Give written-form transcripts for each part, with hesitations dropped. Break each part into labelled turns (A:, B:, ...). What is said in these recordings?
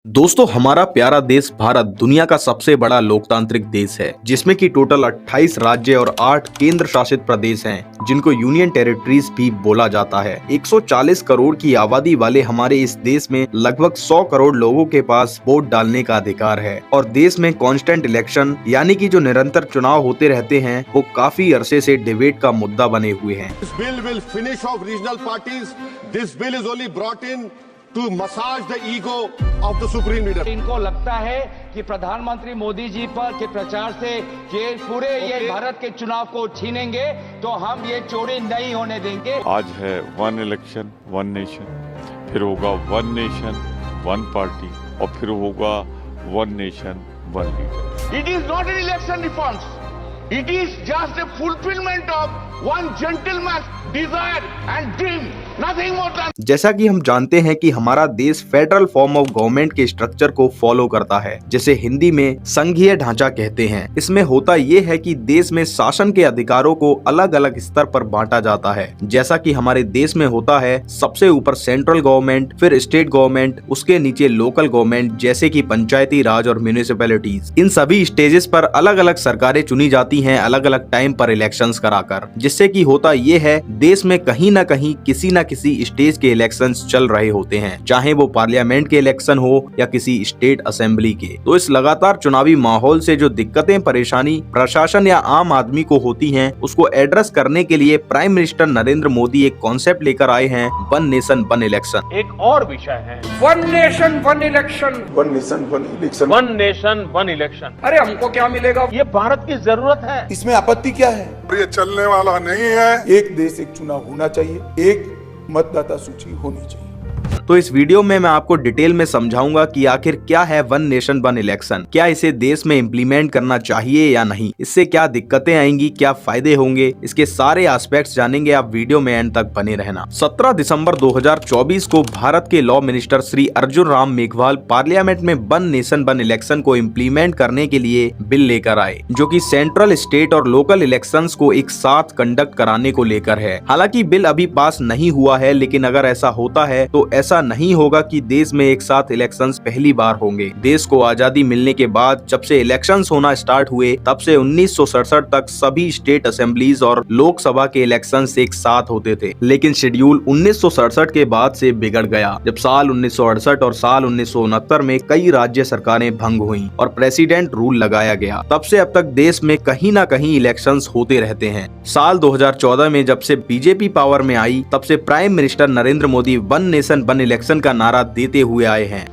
A: दोस्तों, हमारा प्यारा देश भारत दुनिया का सबसे बड़ा लोकतांत्रिक देश है, जिसमें कि टोटल 28 राज्य और 8 केंद्र शासित प्रदेश हैं, जिनको यूनियन टेरिटरीज भी बोला जाता है। 140 करोड़ की आबादी वाले हमारे इस देश में लगभग 100 करोड़ लोगों के पास वोट डालने का अधिकार है और देश में कांस्टेंट इलेक्शन यानी कि जो निरंतर चुनाव होते रहते हैं, वो काफी अरसे से डिबेट का मुद्दा बने हुए हैं।
B: This bill will finish off regional parties. This bill is only brought in to massage the ego of the supreme leader.
C: इनको लगता है कि प्रधानमंत्री मोदी जी पर के प्रचार से ये पूरे ये भारत के चुनाव को छीनेंगे, तो हम ये चोरी नहीं होने देंगे।
D: आज है वन इलेक्शन वन नेशन, फिर होगा वन नेशन वन पार्टी और फिर होगा one nation one leader.
E: It is not an election reforms. It is just a fulfillment of one gentleman's desire and dream. Nothing more than.
A: जैसा कि हम जानते हैं कि हमारा देश फेडरल फॉर्म ऑफ गवर्नमेंट के स्ट्रक्चर को फॉलो करता है, जिसे हिंदी में संघीय ढांचा कहते हैं। इसमें होता ये है कि देश में शासन के अधिकारों को अलग अलग स्तर पर बांटा जाता है। जैसा कि हमारे देश में होता है, सबसे ऊपर सेंट्रल गवर्नमेंट, फिर स्टेट गवर्नमेंट, उसके नीचे लोकल गवर्नमेंट जैसे कि पंचायती राज और म्यूनिसिपैलिटीज। इन सभी स्टेजेस पर अलग अलग सरकारें चुनी जाती हैं अलग अलग टाइम पर इलेक्शंस कराकर, जिससे कि होता ये है देश में कहीं ना कहीं किसी न किसी स्टेज के इलेक्शंस चल रहे होते हैं, चाहे वो पार्लियामेंट के इलेक्शन हो या किसी स्टेट असेंबली के। तो इस लगातार चुनावी माहौल से जो दिक्कतें परेशानी प्रशासन या आम आदमी को होती हैं, उसको एड्रेस करने के लिए प्राइम मिनिस्टर नरेंद्र मोदी एक कॉन्सेप्ट लेकर आए हैं, वन नेशन वन इलेक्शन।
F: एक और विषय है one nation one election.
B: One nation, one election.
F: One nation one election. अरे हमको क्या मिलेगा? ये भारत की जरूरत है।
G: इसमें आपत्ति क्या है?
B: ये चलने वाला नहीं है।
G: एक देश एक चुनाव होना चाहिए, एक मतदाता सूची होनी चाहिए।
A: तो इस वीडियो में मैं आपको डिटेल में समझाऊंगा कि आखिर क्या है वन नेशन वन इलेक्शन, क्या इसे देश में इम्प्लीमेंट करना चाहिए या नहीं, इससे क्या दिक्कतें आएंगी, क्या फायदे होंगे, इसके सारे एस्पेक्ट्स जानेंगे। आप वीडियो में एंड तक बने रहना। 17 दिसंबर 2024 को भारत के law minister Shri Arjun Ram Meghwal parliament में वन नेशन वन इलेक्शन को इम्प्लीमेंट करने के लिए बिल लेकर आए, जो कि सेंट्रल, स्टेट और लोकल इलेक्शंस को एक साथ कंडक्ट कराने को लेकर है। हालांकि बिल अभी पास नहीं हुआ है, लेकिन अगर ऐसा होता है तो ऐसा नहीं होगा कि देश में एक साथ इलेक्शंस पहली बार होंगे। देश को आजादी मिलने के बाद जब से इलेक्शंस होना स्टार्ट हुए, तब से 1967 तक सभी स्टेट असेंबलीज और लोकसभा के इलेक्शंस एक साथ होते थे। लेकिन शेड्यूल 1967 के बाद से बिगड़ गया, जब साल 1968 और साल 1969 में कई राज्य सरकारें भंग हुई और प्रेसिडेंट रूल लगाया गया। तब से अब तक देश में कहीं ना कहीं इलेक्शंस होते रहते हैं। साल 2014 में जब से बीजेपी पावर में आई, तब से prime minister Narendra Modi one nation one election का नारा देते हुए आए हैं।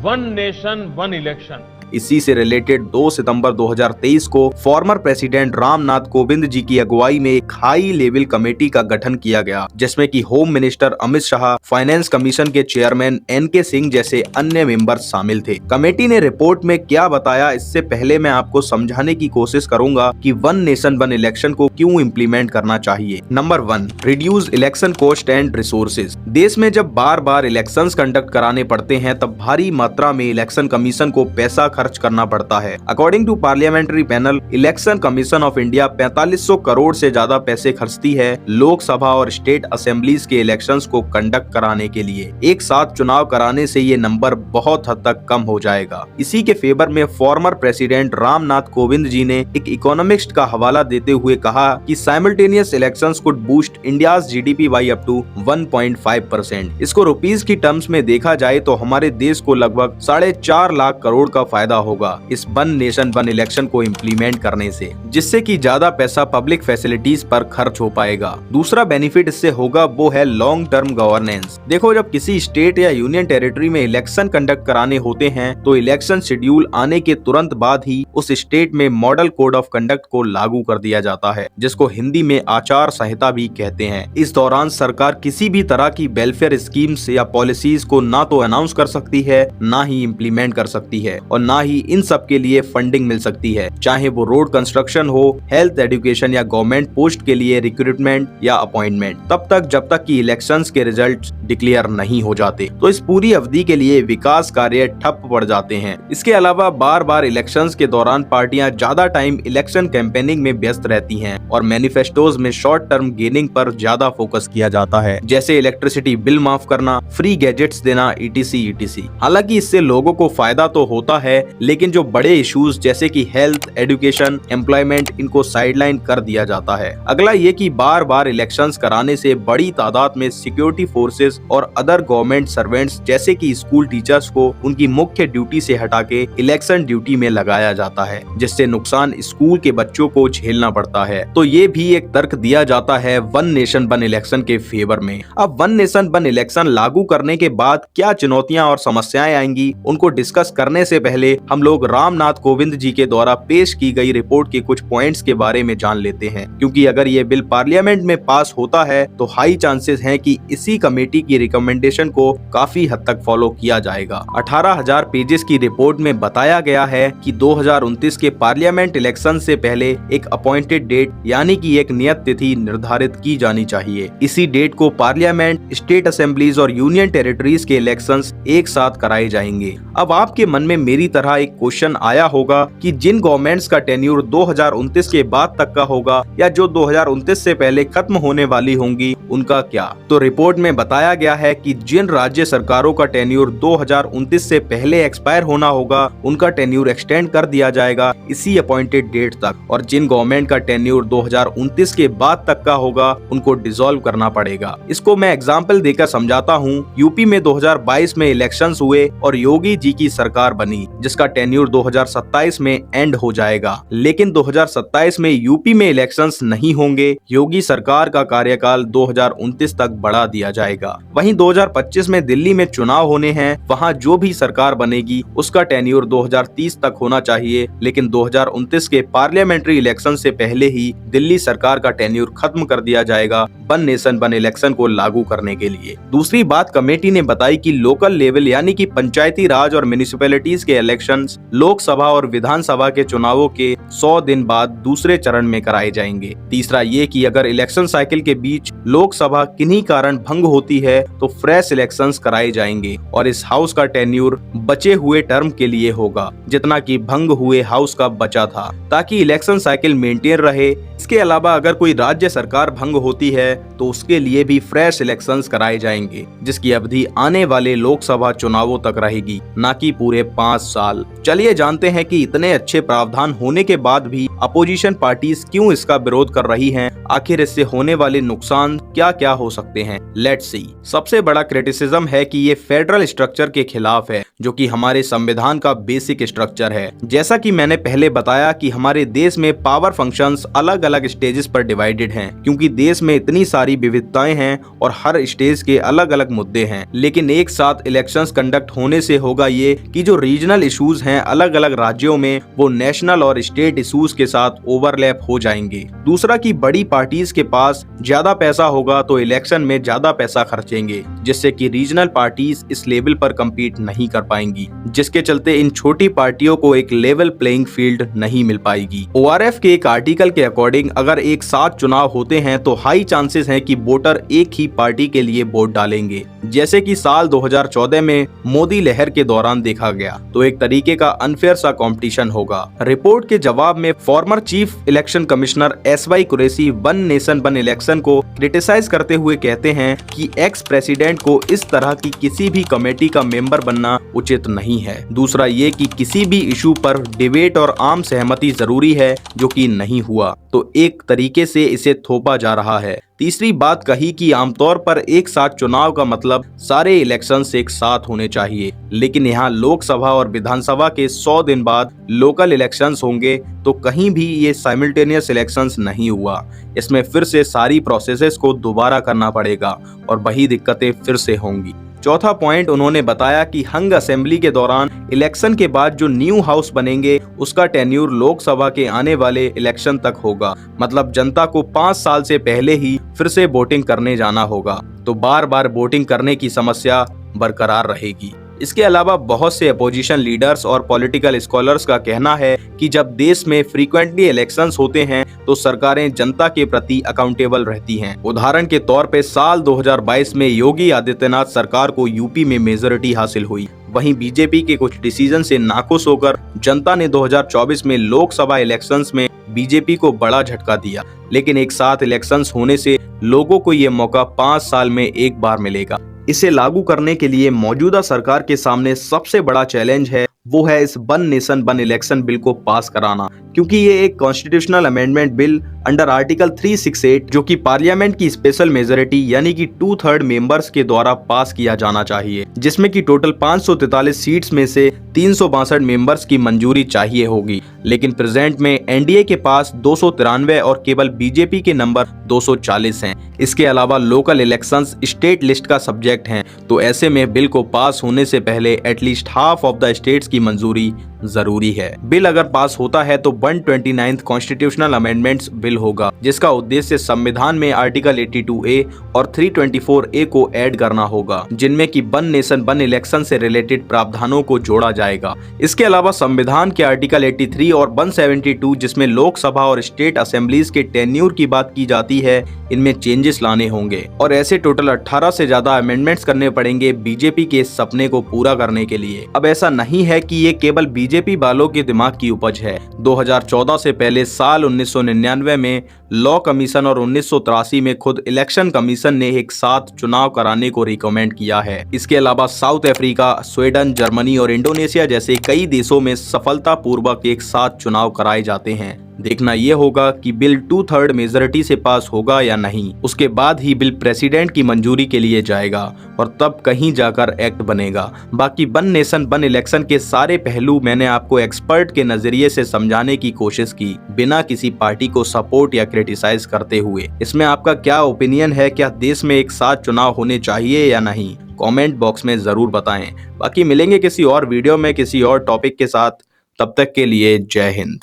F: One nation one election.
A: इसी से रिलेटेड 2 सितंबर 2023 को फॉर्मर प्रेसिडेंट रामनाथ कोविंद जी की अगुवाई में एक हाई लेवल कमेटी का गठन किया गया, जिसमें कि home minister Amit Shah, finance commission के चेयरमैन एनके सिंह जैसे अन्य मेंबर्स शामिल थे। कमेटी ने रिपोर्ट में क्या बताया, इससे पहले मैं आपको समझाने की कोशिश करूंगा कि वन नेशन वन इलेक्शन को क्यों इम्प्लीमेंट करना चाहिए। Number 1, reduce election cost and resources. देश में जब बार बार इलेक्शंस कंडक्ट कराने पड़ते हैं, तब भारी मात्रा में इलेक्शन कमीशन को पैसा खर्च करना पड़ता है। According to parliamentary panel, election commission of India 4500 crore से ज्यादा पैसे खर्चती है लोकसभा और स्टेट असेंबलीज के इलेक्शंस को कंडक्ट कराने के लिए। एक साथ चुनाव कराने से ये नंबर बहुत हद तक कम हो जाएगा। इसी के फेवर में फॉर्मर प्रेसिडेंट रामनाथ कोविंद जी ने एक इकोनॉमिस्ट का हवाला देते हुए कहा कि simultaneous elections could boost India's GDP by up to 1.5%। इसको रुपीज की टर्म्स में देखा जाए तो हमारे देश को लगभग 4.5 लाख करोड़ का फायदा होगा इस वन नेशन वन इलेक्शन को इम्प्लीमेंट करने से, जिससे कि ज्यादा पैसा पब्लिक फैसिलिटीज पर खर्च हो पाएगा। दूसरा बेनिफिट इससे होगा वो है लॉन्ग टर्म गवर्नेंस। देखो, जब किसी स्टेट या यूनियन टेरिटरी में इलेक्शन कंडक्ट कराने होते हैं, तो इलेक्शन शेड्यूल आने के तुरंत बाद ही उस स्टेट में मॉडल कोड ऑफ कंडक्ट को लागू कर दिया जाता है, जिसको हिंदी में आचार संहिता भी कहते हैं। इस दौरान सरकार किसी भी तरह की वेलफेयर स्कीम्स या पॉलिसीज को ना तो अनाउंस कर सकती है, ना ही इम्प्लीमेंट कर सकती है, और ना ही इन सब के लिए फंडिंग मिल सकती है, चाहे वो रोड कंस्ट्रक्शन हो, हेल्थ, एजुकेशन या गवर्नमेंट पोस्ट के लिए रिक्रूटमेंट या अपॉइंटमेंट, तब तक जब तक कि इलेक्शंस के रिजल्ट डिक्लेयर नहीं हो जाते। तो इस पूरी अवधि के लिए विकास कार्य ठप पड़ जाते हैं। इसके अलावा बार बार इलेक्शंस के दौरान पार्टियां ज्यादा टाइम इलेक्शन कैंपेनिंग में व्यस्त रहती हैं और मैनिफेस्टोज में शॉर्ट टर्म गेनिंग पर ज्यादा फोकस किया जाता है, जैसे इलेक्ट्रिसिटी बिल माफ करना, फ्री गैजेट्स देना, ETC। हालांकि इससे लोगों को फायदा तो होता है, लेकिन जो बड़े इश्यूज जैसे कि हेल्थ, एजुकेशन, एम्प्लॉयमेंट, इनको साइडलाइन कर दिया जाता है। अगला ये कि बार बार इलेक्शंस कराने से बड़ी तादाद में सिक्योरिटी फोर्सेस और अदर गवर्नमेंट सर्वेंट्स जैसे कि स्कूल टीचर्स को उनकी मुख्य ड्यूटी से हटा के इलेक्शन ड्यूटी में लगाया जाता है, जिससे नुकसान स्कूल के बच्चों को झेलना पड़ता है। तो ये भी एक तर्क दिया जाता है वन नेशन वन इलेक्शन के फेवर में। अब वन नेशन वन इलेक्शन लागू करने के बाद क्या चुनौतियां और समस्याएं आएंगी, उनको डिस्कस करने से पहले हम लोग रामनाथ कोविंद जी के द्वारा पेश की गई रिपोर्ट के कुछ पॉइंट्स के बारे में जान लेते हैं, क्योंकि अगर ये बिल पार्लियामेंट में पास होता है तो हाई चांसेस हैं कि इसी कमेटी की रिकमेंडेशन को काफी हद तक फॉलो किया जाएगा। 18,000 पेजेस की रिपोर्ट में बताया गया है कि 2029 के पार्लियामेंट इलेक्शन से पहले एक अपॉइंटेड डेट यानी कि एक नियत तिथि निर्धारित की जानी चाहिए। इसी डेट को पार्लियामेंट, स्टेट असेंबलीज और यूनियन टेरिटरीज के इलेक्शंस एक साथ कराए जाएंगे। अब आपके मन में मेरी तरह एक क्वेश्चन आया होगा कि जिन गवर्नमेंट्स का टेन्यूर 2029 के बाद तक का होगा या जो 2029 से पहले खत्म होने वाली होंगी, उनका क्या? तो रिपोर्ट में बताया गया है कि जिन राज्य सरकारों का टेन्यूर 2029 से पहले एक्सपायर होना होगा, उनका टेन्यूर एक्सटेंड कर दिया जाएगा इसी अपॉइंटेड डेट तक, और जिन गवर्नमेंट का टेन्यूर 2029 के बाद तक का होगा, उनको डिसॉल्व करना पड़ेगा। इसको मैं एग्जांपल देकर समझाता हूँ। यूपी में 2022 में इलेक्शंस हुए और योगी जी की सरकार बनी, जिसका टेन्यूर 2027 में एंड हो जाएगा। लेकिन 2027 में यूपी में इलेक्शंस नहीं होंगे, योगी सरकार का कार्यकाल 2029 तक बढ़ा दिया जाएगा। वहीं 2025 में दिल्ली में चुनाव होने हैं, वहां जो भी सरकार बनेगी उसका टेन्यूर 2030 तक होना चाहिए, लेकिन 2029 के पार्लियामेंट्री इलेक्शन से पहले ही दिल्ली सरकार का टेन्यूर खत्म कर दिया जाएगा वन नेशन वन इलेक्शन को लागू करने के लिए। दूसरी बात कमेटी ने बताई कि लोकल लेवल यानी कि पंचायती राज और म्युनिसिपैलिटीज के इलेक्शंस लोकसभा और विधानसभा के चुनावों के 100 दिन बाद दूसरे चरण में कराए जाएंगे। तीसरा ये कि अगर इलेक्शन साइकिल के बीच लोकसभा किन्हीं कारण भंग होती है तो फ्रेश इलेक्शंस कराए जाएंगे और इस हाउस का टेन्यूर बचे हुए टर्म के लिए होगा, जितना कि भंग हुए हाउस का बचा था, ताकि इलेक्शन साइकिल मेंटेन रहे। इसके अलावा अगर कोई राज्य सरकार भंग होती है तो उसके लिए भी फ्रेश इलेक्शंस कराए जाएंगे, जिसकी अवधि आने वाले लोकसभा चुनावों तक रहेगी, न कि पूरे 5 साल। चलिए जानते हैं कि इतने अच्छे प्रावधान होने के बाद भी अपोजिशन पार्टीज क्यों इसका विरोध कर रही हैं। आखिर इससे होने वाले नुकसान क्या क्या हो सकते हैं। Let's see. सबसे बड़ा क्रिटिसिज्म है कि ये फेडरल स्ट्रक्चर के खिलाफ है, जो कि हमारे संविधान का बेसिक स्ट्रक्चर है। जैसा कि मैंने पहले बताया कि हमारे देश में पावर फंक्शंस अलग अलग स्टेजेस पर डिवाइडेड हैं, क्योंकि देश में इतनी सारी विविधताएं हैं और हर स्टेज के अलग अलग मुद्दे हैं। लेकिन एक साथ इलेक्शंस कंडक्ट होने से होगा ये कि जो रीजनल इश्यूज हैं अलग अलग राज्यों में, वो नेशनल और स्टेट इश्यूज के साथ ओवरलैप हो जाएंगे। दूसरा कि बड़ी पार्टीज के पास ज्यादा पैसा होगा तो इलेक्शन में ज्यादा पैसा खर्चेंगे, जिससे कि रीजनल पार्टीज इस लेवल पर कम्पीट नहीं कर पाएंगी, जिसके चलते इन छोटी पार्टियों को एक लेवल प्लेइंग फील्ड नहीं मिल पाएगी। ORF के एक आर्टिकल के अकॉर्डिंग अगर एक साथ चुनाव होते हैं तो हाई चांसेस हैं कि वोटर एक ही पार्टी के लिए वोट डालेंगे, जैसे कि साल 2014 में मोदी लहर के दौरान देखा गया। तो एक तरीके का अनफेयर सा कंपटीशन होगा। रिपोर्ट के जवाब में former chief election commissioner SY Qureshi one nation one election को क्रिटिसाइज करते हुए कहते हैं कि एक्स प्रेसिडेंट को इस तरह की किसी भी कमेटी का मेंबर बनना उचित नहीं है। दूसरा ये कि किसी भी इशू पर डिबेट और आम सहमति जरूरी है, जो कि नहीं हुआ, तो एक तरीके से इसे थोपा जा रहा है। तीसरी बात कही कि आमतौर पर एक साथ चुनाव का मतलब सारे इलेक्शंस एक साथ होने चाहिए, लेकिन यहाँ लोकसभा और विधानसभा के 100 दिन बाद लोकल इलेक्शंस होंगे, तो कहीं भी ये साइमल्टेनियस इलेक्शंस नहीं हुआ। इसमें फिर से सारी प्रोसेसेस को दोबारा करना पड़ेगा और वही दिक्कतें फिर से होंगी। चौथा पॉइंट उन्होंने बताया कि हंग असेंबली के दौरान इलेक्शन के बाद जो न्यू हाउस बनेंगे उसका टेन्यूर लोकसभा के आने वाले इलेक्शन तक होगा, मतलब जनता को 5 साल से पहले ही फिर से वोटिंग करने जाना होगा, तो बार बार वोटिंग करने की समस्या बरकरार रहेगी। इसके अलावा बहुत से अपोजिशन लीडर्स और पॉलिटिकल स्कॉलर्स का कहना है कि जब देश में फ्रीक्वेंटली इलेक्शंस होते हैं तो सरकारें जनता के प्रति अकाउंटेबल रहती हैं। उदाहरण के तौर पे साल 2022 में योगी आदित्यनाथ सरकार को यूपी में मेजॉरिटी हासिल हुई। वहीं बीजेपी के कुछ डिसीजन से नाखुश होकर जनता ने 2024 में लोकसभा इलेक्शंस में बीजेपी को बड़ा झटका दिया, लेकिन एक साथ इलेक्शंस होने से लोगों को ये मौका 5 साल में एक बार मिलेगा। इसे लागू करने के लिए मौजूदा सरकार के सामने सबसे बड़ा चैलेंज है वो है इस one nation one election bill को पास कराना, क्योंकि ये एक constitutional amendment bill under article 368 जो कि पार्लियामेंट की स्पेशल मेजोरिटी यानी कि 2/3 मेंबर्स के द्वारा पास किया जाना चाहिए, जिसमें कि टोटल 543 सीट्स में से 362 मेंबर्स की मंजूरी चाहिए होगी। लेकिन प्रेजेंट में एनडीए के पास 293 और केवल बीजेपी के नंबर 240 हैं। इसके अलावा लोकल इलेक्शंस स्टेट लिस्ट का सब्जेक्ट हैं, तो ऐसे में बिल को पास होने से पहले at least half of the states की मंजूरी जरूरी है। बिल अगर पास होता है तो 129th कॉन्स्टिट्यूशनल अमेंडमेंट्स बिल होगा, जिसका उद्देश्य संविधान में आर्टिकल 82A और 324A को ऐड करना होगा, जिनमें कि वन नेशन वन इलेक्शन से रिलेटेड प्रावधानों को जोड़ा जाएगा। इसके अलावा संविधान के आर्टिकल 83 और 172 जिसमें लोकसभा और स्टेट असेंबलीज के टेन्यूर की बात की जाती है, इनमें चेंजेस लाने होंगे और ऐसे टोटल 18 से ज्यादा अमेंडमेंट्स करने पड़ेंगे बीजेपी के सपने को पूरा करने के लिए। अब ऐसा नहीं है कि ये केवल बीजेपी वालों के दिमाग की उपज है। 2014 से पहले साल 1999 में लॉ कमीशन और 1983 में खुद इलेक्शन कमीशन ने एक साथ चुनाव कराने को रिकमेंड किया है। इसके अलावा साउथ अफ्रीका, स्वीडन, जर्मनी और इंडोनेशिया जैसे कई देशों में सफलतापूर्वक एक साथ चुनाव कराए जाते हैं। देखना यह होगा कि बिल 2/3 मेजॉरिटी से पास होगा या नहीं। उसके बाद ही बिल प्रेसिडेंट की मंजूरी के लिए जाएगा और तब कहीं जाकर एक्ट बनेगा। बाकी वन नेशन वन इलेक्शन के सारे पहलू मैंने आपको एक्सपर्ट के नजरिए से समझाने की कोशिश की, बिना किसी पार्टी को सपोर्ट या क्रिटिसाइज करते हुए। इसमें आपका क्या ओपिनियन है? क्या देश में एक साथ चुनाव होने चाहिए या नहीं? कमेंट बॉक्स में जरूर बताएं। बाकी मिलेंगे किसी और वीडियो में किसी और टॉपिक के साथ। तब तक के लिए जय हिंद।